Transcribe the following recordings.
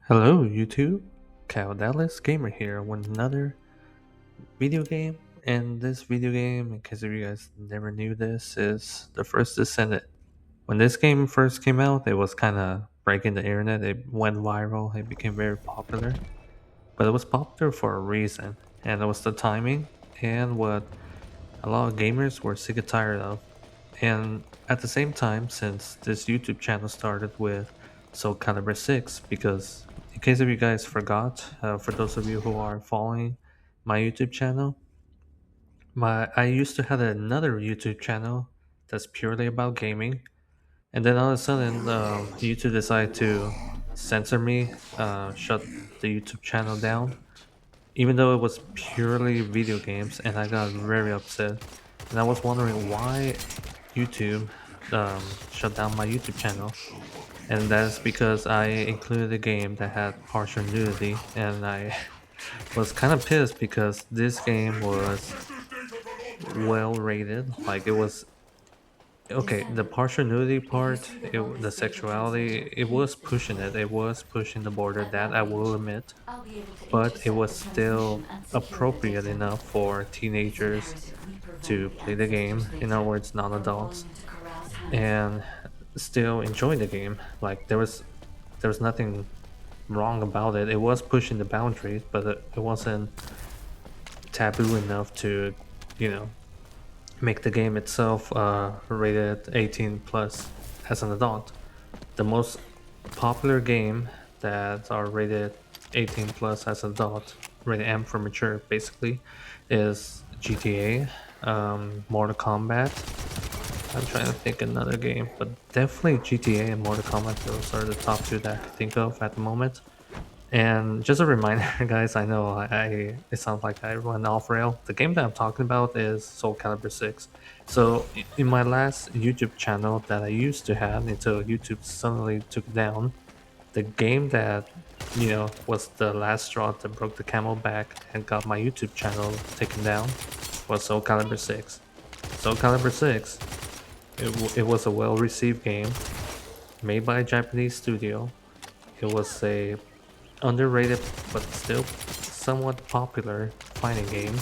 Hello YouTube, Cal Dallas Gamer here with another video game. And this video game, in case of you guys never knew this, is The First Descendant. When this game first came out, it was kind of breaking the internet. It went viral, it became very popular. But it was popular for a reason, and it was the timing and what a lot of gamers were sick and tired of. And at the same time, since this YouTube channel started with Soul Calibur 6, because in case of you guys forgot, for those of you who are following my YouTube channel, I used to have another YouTube channel that's purely about gaming, and then all of a sudden, YouTube decided to censor me, shut the YouTube channel down, even though it was purely video games, and I got very upset. And I was wondering why YouTube shut down my YouTube channel, and that's because I included a game that had partial nudity, and I was kind of pissed because this game was well rated. Like it was okay. The partial nudity part, the sexuality, it was pushing it. It was pushing the border. That I will admit, but it was still appropriate enough for teenagers to play the game. In other words, non-adults, and still enjoy the game. Like there was nothing wrong about it. It was pushing the boundaries, but it wasn't taboo enough to, you know, make the game itself rated 18 plus as an adult. The most popular game that are rated 18 plus as an adult, rated M for mature, basically, is GTA, Mortal Kombat. I'm trying to think another game, but definitely GTA and Mortal Kombat. Those are the top two that I can think of at the moment. And just a reminder, guys, I know it sounds like I run off rail. The game that I'm talking about is Soul Calibur 6. So in my last YouTube channel that I used to have until YouTube suddenly took down, the game that was the last straw that broke the camel back and got my YouTube channel taken down was Soul Calibur 6. Soul Calibur 6, it was a well-received game made by a Japanese studio. It was a underrated but still somewhat popular fighting game.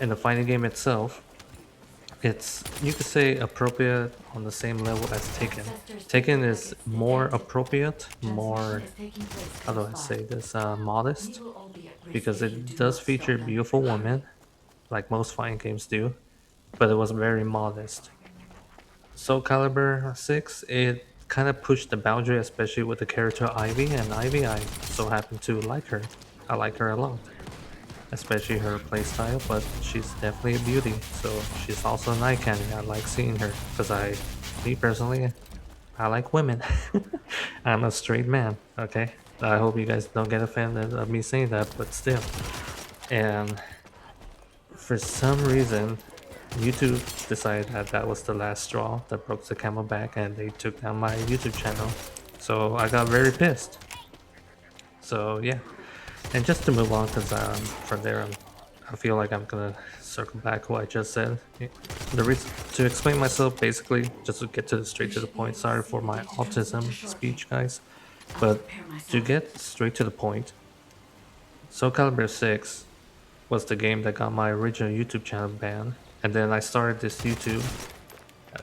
And the fighting game itself, it's, you could say, appropriate on the same level as Taken. Taken is more appropriate, more, how do I say this, modest, because it does feature beautiful women, like most fighting games do, but it was very modest. Soul Calibur 6, it kind of pushed the boundary, especially with the character Ivy, and Ivy, I so happen to like her. I like her a lot, especially her playstyle, but she's definitely a beauty, so she's also an eye candy. I like seeing her, because me personally, I like women. I'm a straight man, okay? I hope you guys don't get offended of me saying that, but still. And for some reason, YouTube decided that that was the last straw that broke the camel back, and they took down my YouTube channel. So I got very pissed. So yeah, and just to move on, because from there I feel like I'm gonna circle back what I just said. The reason to explain myself, basically, just to get to straight to the point. Sorry for my autism speech, guys, but to get straight to the point, Soul Calibur 6 was the game that got my original YouTube channel banned, and then I started this YouTube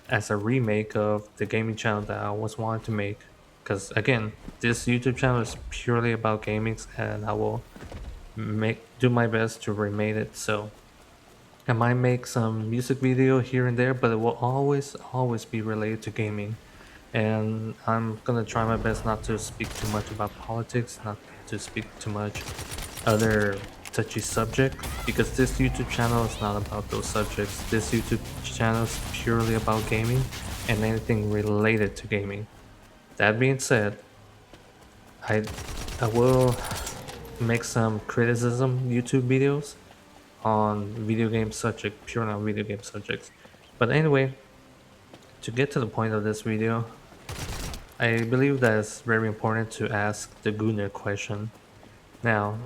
as a remake of the gaming channel that I always wanted to make. Because again, this YouTube channel is purely about gaming, and I will do my best to remake it. So I might make some music video here and there, but it will always be related to gaming. And I'm gonna try my best not to speak too much about politics, not to speak too much other touchy subject, because this YouTube channel is not about those subjects. This YouTube channel is purely about gaming and anything related to gaming. That being said, I I will make some criticism YouTube videos on video game subject, pure on video game subjects. But anyway, to get to the point of this video, I believe that it's very important to ask the Gooner question. Now,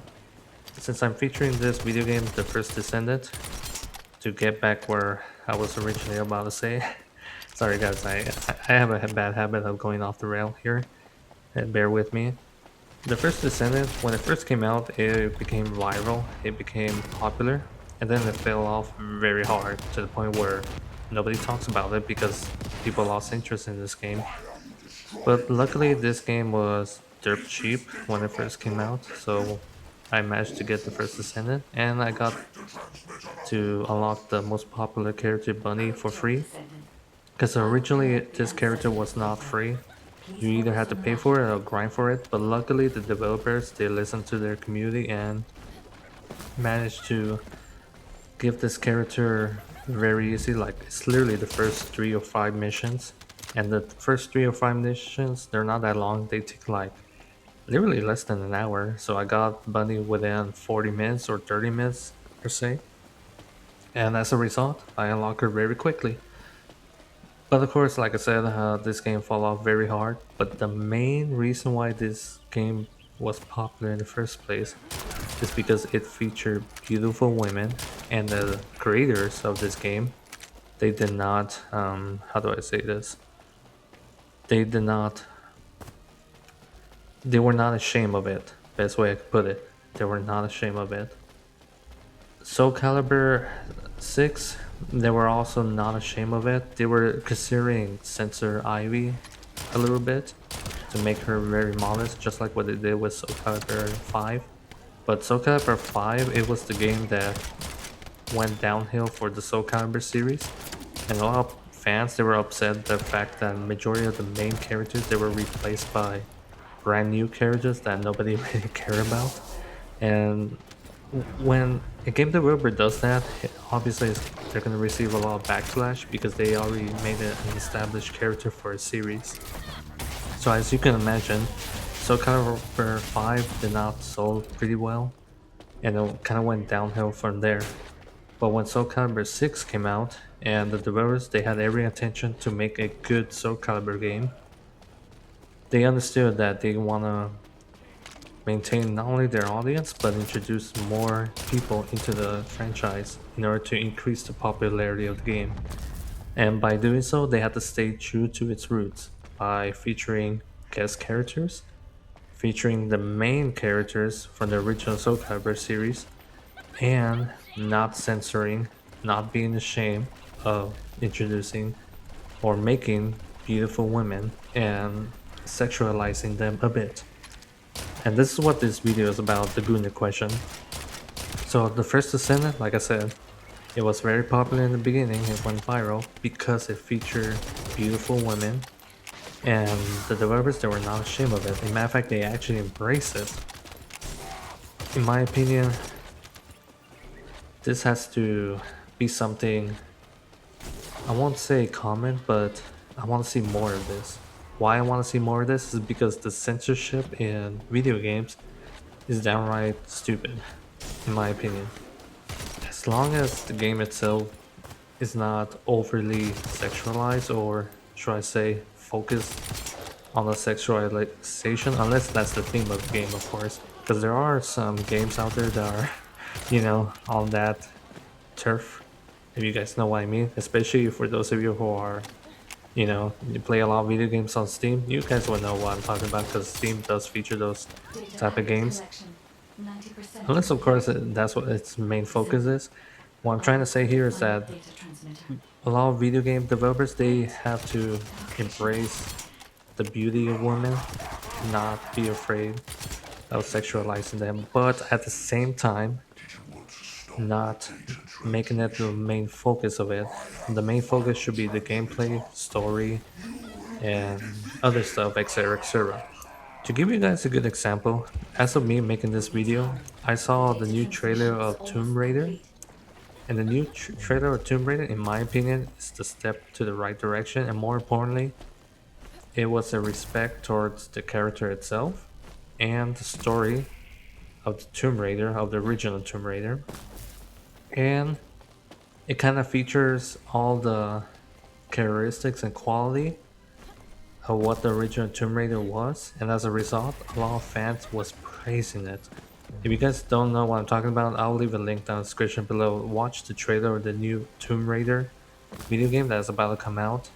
since I'm featuring this video game, The First Descendant, to get back where I was originally about to say, sorry guys, I have a bad habit of going off the rail here, and bear with me. The first Descendant, when it first came out, it became viral, it became popular, and then it fell off very hard to the point where nobody talks about it because people lost interest in this game. But luckily, this game was dirt cheap when it first came out, so I managed to get the first Descendant, and I got to unlock the most popular character, Bunny, for free. Because originally, this character was not free. You either had to pay for it or grind for it, but luckily the developers, they listened to their community and managed to give this character very easy. Like, it's literally the first 3 or 5 missions, and the first 3 or 5 missions, they're not that long. They take like literally less than an hour. So I got Bunny within 40 minutes or 30 minutes per se, and as a result I unlocked her very quickly. But of course, like I said, this game fell off very hard. But the main reason why this game was popular in the first place is because it featured beautiful women, and the creators of this game, they did not, how do I say this? They did not, they were not ashamed of it. Best way I could put it. They were not ashamed of it. Soul Calibur 6, they were also not ashamed of it. They were considering censor Ivy a little bit to make her very modest, just like what they did with Soul Calibur 5. But Soul Calibur 5, it was the game that went downhill for the Soul Calibur series, and a lot of fans, they were upset the fact that majority of the main characters, they were replaced by brand new characters that nobody really cared about. And when a game developer does that, obviously they're going to receive a lot of backlash because they already made an established character for a series. So as you can imagine, Soul Calibur 5 did not sold pretty well, and it kind of went downhill from there. But when Soul Calibur 6 came out, and the developers, they had every intention to make a good Soul Calibur game, they understood that they want to maintain not only their audience but introduce more people into the franchise in order to increase the popularity of the game. And by doing so, they had to stay true to its roots by featuring guest characters, featuring the main characters from the original Soul Calibur series, and not censoring, not being ashamed of introducing or making beautiful women and sexualizing them a bit. And this is what this video is about, the Gooner question. So the first Descendant, like I said, it was very popular in the beginning. It went viral because it featured beautiful women, and the developers, they were not ashamed of it. In matter of fact, they actually embraced it. In my opinion, this has to be something, I won't say common, but I want to see more of this. Why I want to see more of this is because the censorship in video games is downright stupid, in my opinion. As long as the game itself is not overly sexualized, or should I say focused on the sexualization, unless that's the theme of the game, of course, because there are some games out there that are, on that turf, if you guys know what I mean, especially for those of you who are, you play a lot of video games on Steam, you guys will know what I'm talking about because Steam does feature those type of games. Unless, of course, that's what its main focus is. What I'm trying to say here is that a lot of video game developers, they have to embrace the beauty of women, not be afraid of sexualizing them, but at the same time, not making it the main focus of it. The main focus should be the gameplay, story, and other stuff, etc., etc. To give you guys a good example, as of me making this video, I saw the new trailer of Tomb Raider, and the new trailer of Tomb Raider, in my opinion, is the step to the right direction, and more importantly, it was a respect towards the character itself and the story of the Tomb Raider, of the original Tomb Raider, and it kind of features all the characteristics and quality of what the original Tomb Raider was, and as a result, a lot of fans was praising it. If you guys don't know what I'm talking about, I'll leave a link down in the description below. Watch the trailer of the new Tomb Raider video game that's about to come out.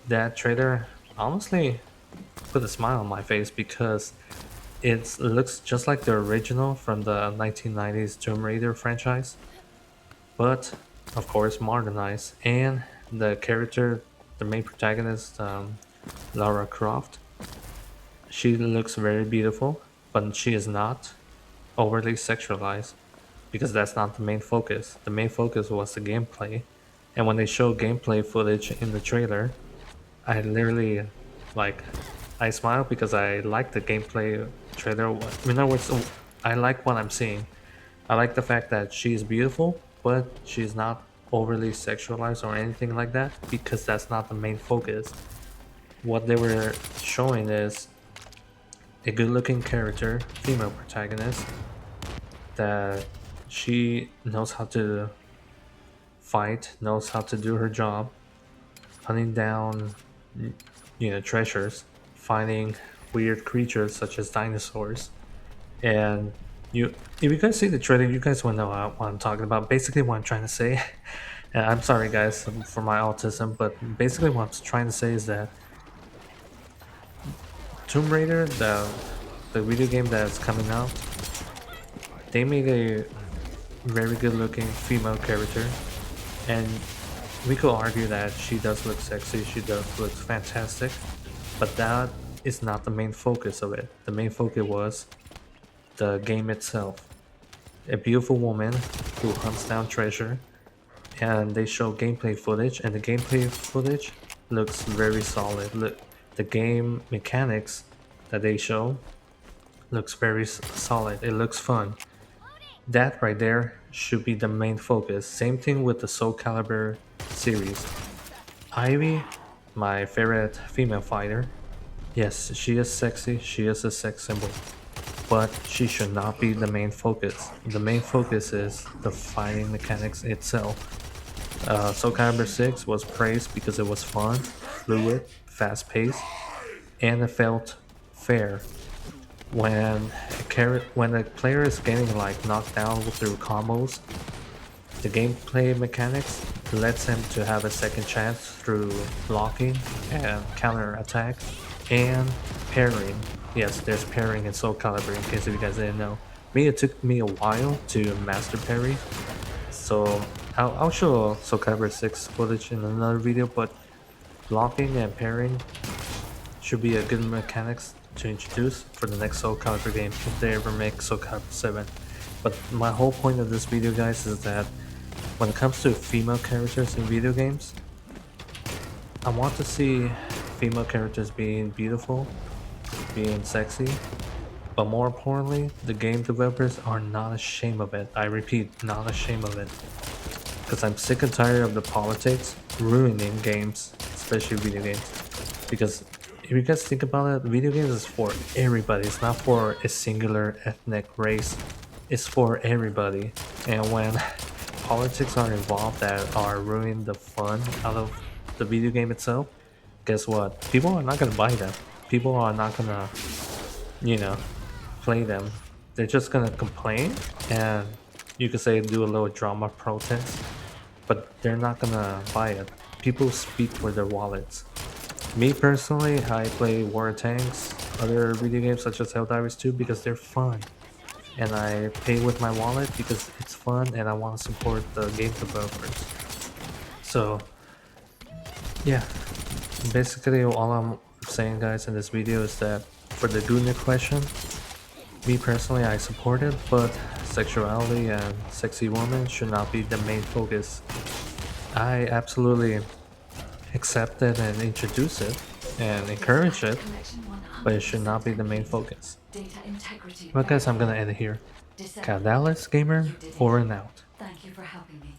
That trailer honestly put a smile on my face because It looks just like the original from the 1990s Tomb Raider franchise, but of course modernized. And the character, the main protagonist, Lara Croft, she looks very beautiful, but she is not overly sexualized because that's not the main focus. The main focus was the gameplay, and when they show gameplay footage in the trailer, I literally like I smile because I like the gameplay trailer. In other words, I like what I'm seeing. I like the fact that she's beautiful, but she's not overly sexualized or anything like that because that's not the main focus. What they were showing is a good-looking character, female protagonist, that she knows how to fight, knows how to do her job, hunting down, treasures, finding weird creatures such as dinosaurs, and if you guys see the trailer, you guys will know what I'm talking about. Basically, what I'm trying to say, and I'm sorry guys for my autism, but basically what I'm trying to say is that Tomb Raider, the video game that's coming out, they made a very good looking female character, and we could argue that she does look sexy, she does look fantastic, but that is not the main focus of it. The main focus was the game itself. A beautiful woman who hunts down treasure, and they show gameplay footage, and the gameplay footage looks very solid. Look, the game mechanics that they show looks very solid. It looks fun. That right there should be the main focus. Same thing with the Soul Calibur series. Ivy, my favorite female fighter. Yes, she is sexy, she is a sex symbol, but she should not be the main focus. The main focus is the fighting mechanics itself. Soul Calibur 6 was praised because it was fun, fluid, fast paced, and it felt fair. When a player is getting like knocked down through combos, the gameplay mechanics lets him to have a second chance through blocking and counter attack and parrying. Yes, there's parrying in Soul Calibur in case if you guys didn't know. It took me a while to master parry, so I'll show Soul Calibur 6 footage in another video, but blocking and parrying should be a good mechanics to introduce for the next Soul Calibur game if they ever make Soul Calibur 7. But my whole point of this video, guys, is that when it comes to female characters in video games, I want to see female characters being beautiful, being sexy, but more importantly, the game developers are not ashamed of it. I repeat, not ashamed of it. Because I'm sick and tired of the politics ruining games, especially video games. Because if you guys think about it, video games is for everybody. It's not for a singular ethnic race. It's for everybody. And when politics are involved that are ruining the fun out of the video game itself, guess what? People are not gonna buy them. People are not gonna, you know, play them. They're just gonna complain and you could say do a little drama protest, but they're not gonna buy it. People speak for their wallets. Me personally, I play War Tanks, other video games such as Helldivers 2 because they're fun. And I pay with my wallet because it's fun and I want to support the game developers. So, yeah. Basically, all I'm saying, guys, in this video is that for the Gooner question, me personally, I support it, but sexuality and sexy women should not be the main focus. I absolutely accept it and introduce it and encourage it, but it should not be the main focus. But guys, I'm gonna end it here. Dallas Gamer, over and out. Thank you for helping me.